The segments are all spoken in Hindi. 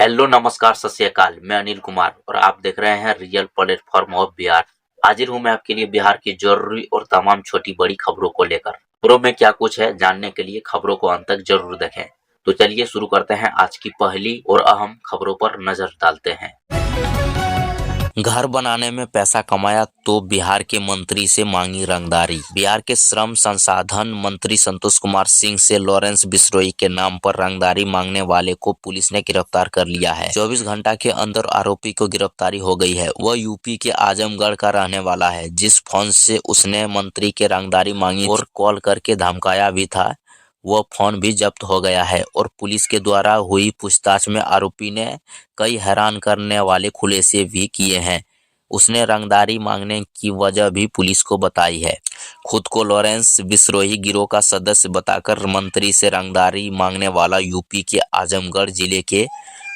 हेलो नमस्कार सत श्री अकाल। मैं अनिल कुमार और आप देख रहे हैं रियल प्लेटफॉर्म ऑफ बिहार। हाजिर हूं मैं आपके लिए बिहार की जरूरी और तमाम छोटी बड़ी खबरों को लेकर। खबरों में क्या कुछ है जानने के लिए खबरों को अंत तक जरूर देखें। तो चलिए शुरू करते हैं आज की पहली और अहम खबरों पर नजर डालते हैं। घर बनाने में पैसा कमाया तो बिहार के मंत्री से मांगी रंगदारी। बिहार के श्रम संसाधन मंत्री संतोष कुमार सिंह से लॉरेंस बिश्नोई के नाम पर रंगदारी मांगने वाले को पुलिस ने गिरफ्तार कर लिया है। 24 घंटा के अंदर आरोपी को गिरफ्तारी हो गई है। वह यूपी के आजमगढ़ का रहने वाला है। जिस फोन से उसने मंत्री के रंगदारी मांगी और कॉल करके धमकाया भी था, वह फोन भी जब्त हो गया है और पुलिस के द्वारा हुई पूछताछ में आरोपी ने कई हैरान करने वाले खुलासे भी किए हैं। उसने रंगदारी मांगने की वजह भी पुलिस को बताई है। खुद को लॉरेंस बिश्नोई गिरोह का सदस्य बताकर मंत्री से रंगदारी मांगने वाला यूपी के आजमगढ़ जिले के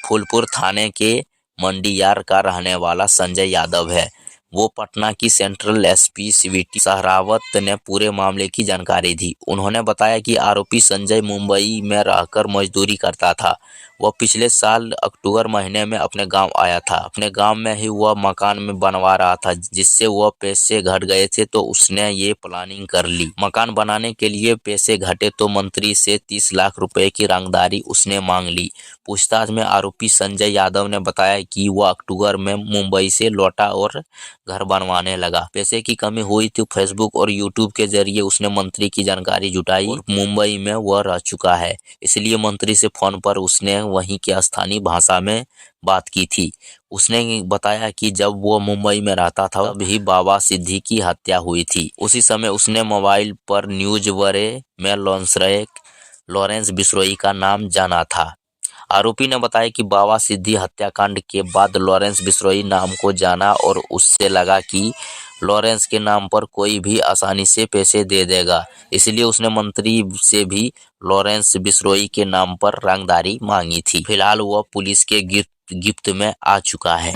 फूलपुर थाने के मंडियार का रहने वाला संजय यादव है। वो पटना की सेंट्रल एसपी सीवीटी सहरावत ने पूरे मामले की जानकारी दी। उन्होंने बताया कि आरोपी संजय मुंबई में रहकर मजदूरी करता था। वह पिछले साल अक्टूबर महीने में अपने गांव आया था। अपने गांव में ही वह मकान में बनवा रहा था, जिससे वह पैसे घट गए थे तो उसने ये प्लानिंग कर ली। मकान बनाने के लिए पैसे घटे तो मंत्री से 30 लाख रुपए की रंगदारी उसने मांग ली। पूछताछ में आरोपी संजय यादव ने बताया कि वह अक्टूबर में मुंबई से लौटा और घर बनवाने लगा। पैसे की कमी हुई तो फेसबुक और यूट्यूब के जरिए उसने मंत्री की जानकारी जुटाई और मुंबई में वह रह चुका है, इसलिए मंत्री से फोन पर उसने वहीं के स्थानीय भाषा में बात की थी। उसने बताया कि जब वो मुंबई में रहता था तभी बाबा सिद्धि की हत्या हुई थी। उसी समय उसने मोबाइल पर न्यूज वरे में लॉरेंस बिश्नोई का नाम जाना था। आरोपी ने बताया कि बाबा सिद्धि हत्याकांड के बाद लॉरेंस बिश्नोई नाम को जाना और उससे लगा कि लॉरेंस के नाम पर कोई भी आसानी से पैसे दे देगा, इसलिए उसने मंत्री से भी लॉरेंस बिश्नोई के नाम पर रंगदारी मांगी थी। फिलहाल वह पुलिस के गिरफ्त में आ चुका है।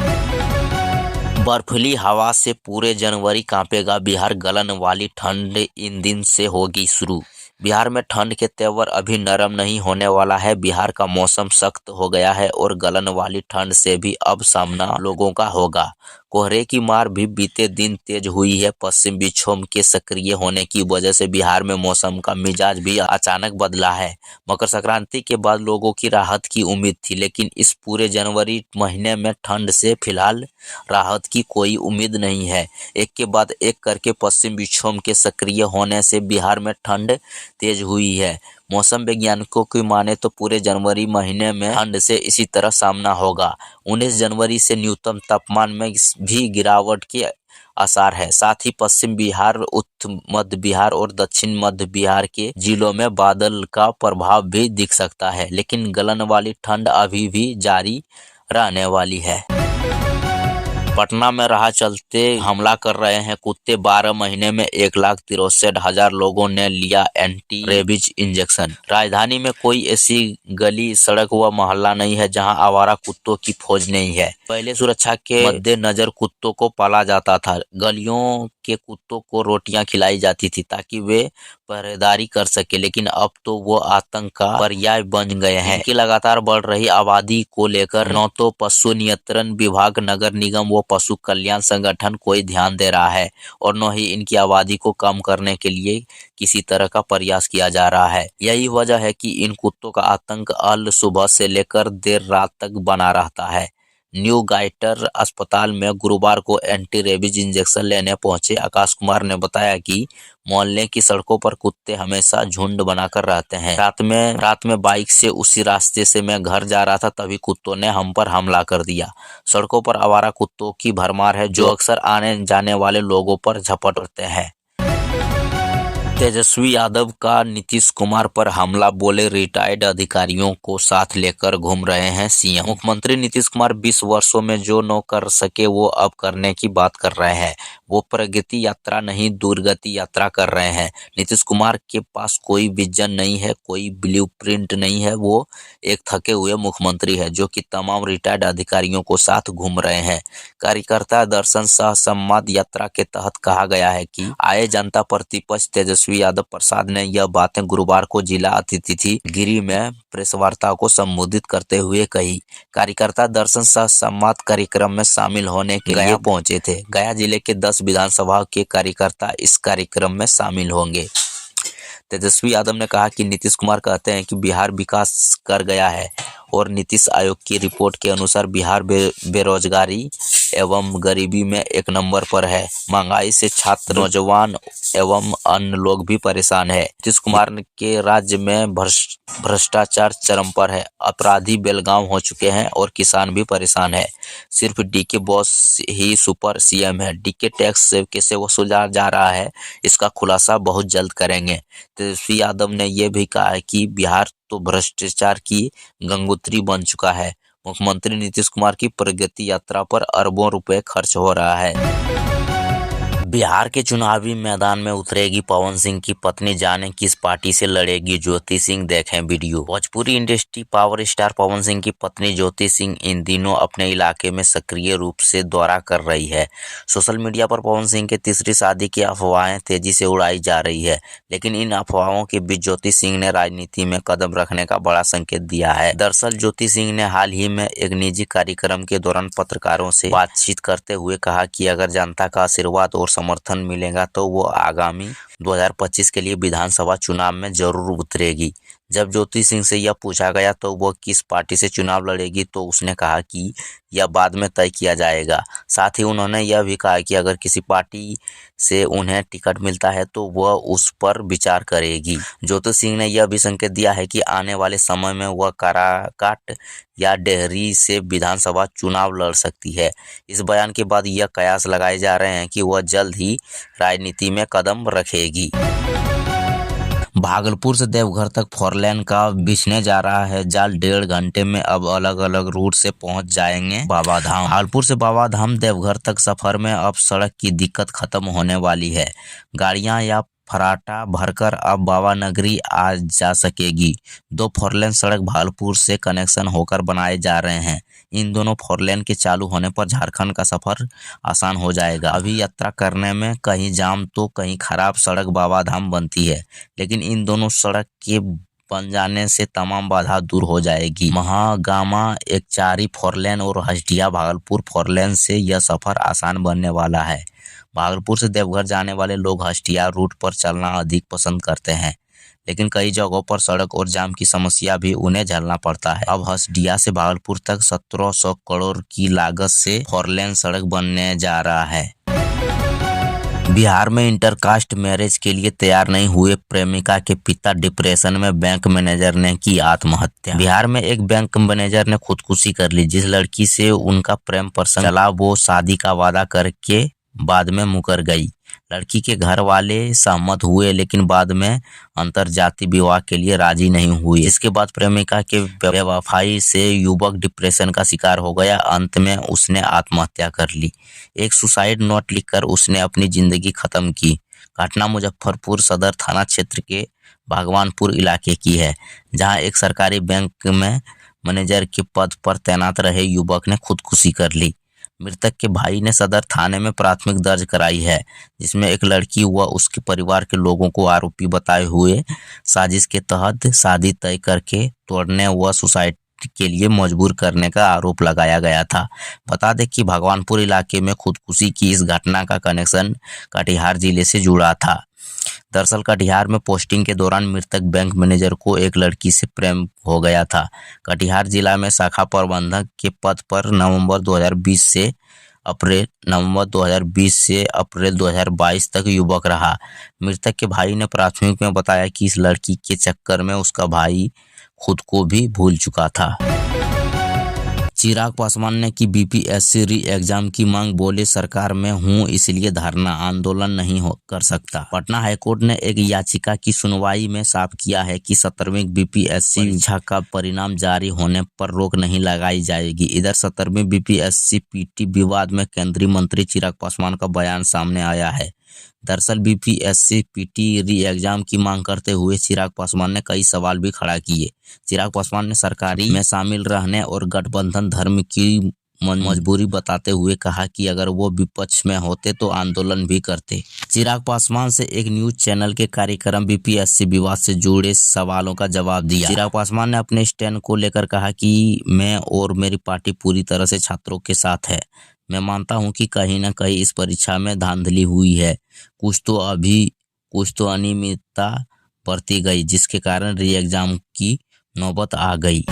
बर्फीली हवा से पूरे जनवरी कांपेगा बिहार। गलन वाली ठंड इन दिन से होगी शुरू। बिहार में ठंड के तेवर अभी नरम नहीं होने वाला है। बिहार का मौसम सख्त हो गया है और गलन वाली ठंड से भी अब सामना लोगों का होगा। कोहरे की मार भी बीते दिन तेज हुई है। पश्चिम विक्षोभ के सक्रिय होने की वजह से बिहार में मौसम का मिजाज भी अचानक बदला है। मकर संक्रांति के बाद लोगों की राहत की उम्मीद थी, लेकिन इस पूरे जनवरी महीने में ठंड से फिलहाल राहत की कोई उम्मीद नहीं है। एक के बाद एक करके पश्चिम विक्षोभ के सक्रिय होने से बिहार में ठंड तेज हुई है। मौसम वैज्ञानिकों की माने तो पूरे जनवरी महीने में ठंड से इसी तरह सामना होगा। 19 जनवरी से न्यूनतम तापमान में भी गिरावट के आसार है। साथ ही पश्चिम बिहार, उत्तर मध्य बिहार और दक्षिण मध्य बिहार के जिलों में बादल का प्रभाव भी दिख सकता है, लेकिन गलन वाली ठंड अभी भी जारी रहने वाली है। पटना में राह चलते हमला कर रहे हैं कुत्ते। 12 महीने में 1,63,000 लोगों ने लिया एंटी रेबीज इंजेक्शन। राजधानी में कोई ऐसी गली, सड़क व मोहल्ला नहीं है जहां आवारा कुत्तों की फौज नहीं है। पहले सुरक्षा के मद्देनजर कुत्तों को पाला जाता था। गलियों के कुत्तों को रोटियां खिलाई जाती थी ताकि वे पहरेदारी कर सके, लेकिन अब तो वो आतंक का पर्याय बन गए हैं। इनकी लगातार बढ़ रही आबादी को लेकर न तो पशु नियंत्रण विभाग, नगर निगम व पशु कल्याण संगठन कोई ध्यान दे रहा है और न ही इनकी आबादी को कम करने के लिए किसी तरह का प्रयास किया जा रहा है। यही वजह है कि इन कुत्तों का आतंक अल सुबह से लेकर देर रात तक बना रहता है। न्यू गाइटर अस्पताल में गुरुवार को एंटी रेबीज इंजेक्शन लेने पहुंचे आकाश कुमार ने बताया कि मोहल्ले की सड़कों पर कुत्ते हमेशा झुंड बनाकर रहते हैं। रात में बाइक से उसी रास्ते से मैं घर जा रहा था, तभी कुत्तों ने हम पर हमला कर दिया। सड़कों पर आवारा कुत्तों की भरमार है जो अक्सर आने जाने वाले लोगों पर झपट पड़ते हैं। तेजस्वी यादव का नीतीश कुमार पर हमला, बोले रिटायर्ड अधिकारियों को साथ लेकर घूम रहे हैं सीएम। मुख्यमंत्री नीतीश कुमार 20 वर्षों में जो न कर सके वो अब करने की बात कर रहे हैं। वो प्रगति यात्रा नहीं, दुर्गति यात्रा कर रहे हैं। नीतीश कुमार के पास कोई विजन नहीं है, कोई ब्लूप्रिंट नहीं है। वो एक थके हुए मुख्यमंत्री है जो कि तमाम रिटायर्ड अधिकारियों को साथ घूम रहे हैं। कार्यकर्ता दर्शन सह संवाद यात्रा के तहत कहा गया है कि आए जनता प्रतिपक्ष तेजस्वी यादव प्रसाद ने यह बातें गुरुवार को जिला अतिथि गिरी में प्रेस वार्ता को संबोधित करते हुए कही। कार्यकर्ता दर्शन सह संवाद कार्यक्रम में शामिल होने के लिए पहुंचे थे। गया जिले के 10 विधानसभा के कार्यकर्ता इस कार्यक्रम में शामिल होंगे। तेजस्वी यादव ने कहा कि नीतीश कुमार कहते हैं कि बिहार विकास कर गया है और नीतीश आयोग की रिपोर्ट के अनुसार बिहार बेरोजगारी एवं गरीबी में 1 नंबर पर है। महंगाई से छात्र, नौजवान एवं अन्य लोग भी परेशान है। नीतीश कुमार के राज्य में भ्रष्टाचार चरम पर है। अपराधी बेलगाम हो चुके हैं और किसान भी परेशान है। सिर्फ डीके बॉस ही सुपर सीएम है। डीके टैक्स कैसे वसूला जा रहा है, इसका खुलासा बहुत जल्द करेंगे। तेजस्वी यादव ने यह भी कहा है कि बिहार तो भ्रष्टाचार की गंगोत्री बन चुका है। मुख्यमंत्री नीतीश कुमार की प्रगति यात्रा पर अरबों रुपए खर्च हो रहा है। बिहार के चुनावी मैदान में उतरेगी पवन सिंह की पत्नी, जाने किस पार्टी से लड़ेगी ज्योति सिंह, देखें video. Bhojpuri industry power star Pawan Singh की पत्नी ज्योति सिंह इन दिनों अपने इलाके में सक्रिय रूप से दौरा कर रही है। सोशल मीडिया पर पवन सिंह के तीसरी शादी की अफवाहें तेजी से उड़ाई जा रही है, लेकिन इन अफवाहों के बीच ज्योति सिंह ने राजनीति में कदम रखने का बड़ा संकेत दिया है। दरअसल ज्योति सिंह ने हाल ही में एक निजी कार्यक्रम के दौरान पत्रकारों से बातचीत करते हुए कहा कि अगर जनता का आशीर्वाद और समर्थन मिलेगा तो वो आगामी 2025 के लिए विधानसभा चुनाव में जरूर उतरेगी। जब ज्योति सिंह से यह पूछा गया तो वो किस पार्टी से चुनाव लड़ेगी तो उसने कहा कि यह बाद में तय किया जाएगा। साथ ही उन्होंने यह भी कहा कि अगर किसी पार्टी से उन्हें टिकट मिलता है तो वह उस पर विचार करेगी। ज्योति सिंह ने यह भी संकेत दिया है कि आने वाले समय में वह काराकाट या डेहरी से विधानसभा चुनाव लड़ सकती है। इस बयान के बाद यह कयास लगाए जा रहे हैं कि वह जल्द ही राजनीति में कदम रखेगी। भागलपुर से देवघर तक 4 लेन का बिछने जा रहा है जाल। 1.5 घंटे में अब अलग अलग रूट से पहुंच जाएंगे बाबा धाम। भागलपुर से बाबा धाम देवघर तक सफर में अब सड़क की दिक्कत खत्म होने वाली है। गाड़ियां या फराटा भरकर अब बाबा नगरी आ जा सकेगी। 2 4 लेन सड़क भागलपुर से कनेक्शन होकर बनाए जा रहे हैं। इन दोनों 4 लेन के चालू होने पर झारखंड का सफर आसान हो जाएगा। अभी यात्रा करने में कहीं जाम तो कहीं खराब सड़क बाबा धाम बनती है, लेकिन इन दोनों सड़क के बन जाने से तमाम बाधा दूर हो जाएगी। महागामा एकचारी 4 लेन और हसदिया भागलपुर 4 लेन से यह सफर आसान बनने वाला है। भागलपुर से देवघर जाने वाले लोग हसदिया रूट पर चलना अधिक पसंद करते हैं, लेकिन कई जगहों पर सड़क और जाम की समस्या भी उन्हें झेलना पड़ता है। अब हसदिया से भागलपुर तक 1700 करोड़ की लागत से 4 लेन सड़क बनने जा रहा है। बिहार में इंटरकास्ट मैरिज के लिए तैयार नहीं हुए प्रेमिका के पिता डिप्रेशन में, बैंक मैनेजर ने की आत्महत्या। बिहार में एक बैंक मैनेजर ने खुदकुशी कर ली। जिस लड़की से उनका प्रेम प्रसंग चला वो शादी का वादा करके बाद में मुकर गई। लड़की के घर वाले सहमत हुए, लेकिन बाद में अंतरजातीय विवाह के लिए राजी नहीं हुए। इसके बाद प्रेमिका के बेवफाई से युवक डिप्रेशन का शिकार हो गया। अंत में उसने आत्महत्या कर ली। एक सुसाइड नोट लिखकर उसने अपनी जिंदगी खत्म की। घटना मुजफ्फरपुर सदर थाना क्षेत्र के भगवानपुर इलाके की है, जहां एक सरकारी बैंक में मैनेजर के पद पर तैनात रहे युवक ने खुदकुशी कर ली। मृतक के भाई ने सदर थाने में प्राथमिक दर्ज कराई है, जिसमें एक लड़की व उसके परिवार के लोगों को आरोपी बताए हुए साजिश के तहत शादी तय करके तोड़ने व सुसाइड के लिए मजबूर करने का आरोप लगाया गया था। बता दें कि भगवानपुर इलाके में खुदकुशी की इस घटना का कनेक्शन कटिहार जिले से जुड़ा था। दरअसल कटिहार में पोस्टिंग के दौरान मृतक बैंक मैनेजर को एक लड़की से प्रेम हो गया था। कटिहार जिला में शाखा प्रबंधक के पद पर नवंबर 2020 से अप्रैल 2022 तक युवक रहा। मृतक के भाई ने प्राथमिक में बताया कि इस लड़की के चक्कर में उसका भाई खुद को भी भूल चुका था। चिराग पासवान ने की बीपीएससी री एग्जाम की मांग, बोले सरकार में हूं इसलिए धरना आंदोलन नहीं कर सकता। पटना हाईकोर्ट ने एक याचिका की सुनवाई में साफ किया है कि 17वीं बीपीएससी परीक्षा का परिणाम जारी होने पर रोक नहीं लगाई जाएगी। इधर 17वीं बीपीएससी पीटी विवाद में केंद्रीय मंत्री चिराग पासवान का बयान सामने आया है। दरअसल बीपीएससी पीटी री एग्जाम की मांग करते हुए चिराग पासवान ने कई सवाल भी खड़ा किए। चिराग पासवान ने सरकारी में शामिल रहने और गठबंधन धर्म की मजबूरी बताते हुए कहा कि अगर वो विपक्ष में होते तो आंदोलन भी करते। चिराग पासवान से एक न्यूज चैनल के कार्यक्रम बीपीएससी विवाद से जुड़े सवालों का जवाब दिया। चिराग पासवान ने अपने स्टैंड को लेकर कहा कि मैं और मेरी पार्टी पूरी तरह से छात्रों के साथ है। मैं मानता हूं कि कहीं न कहीं इस परीक्षा में धांधली हुई है, कुछ तो अनियमितता बरती गई, जिसके कारण री एग्जाम की नौबत आ गई।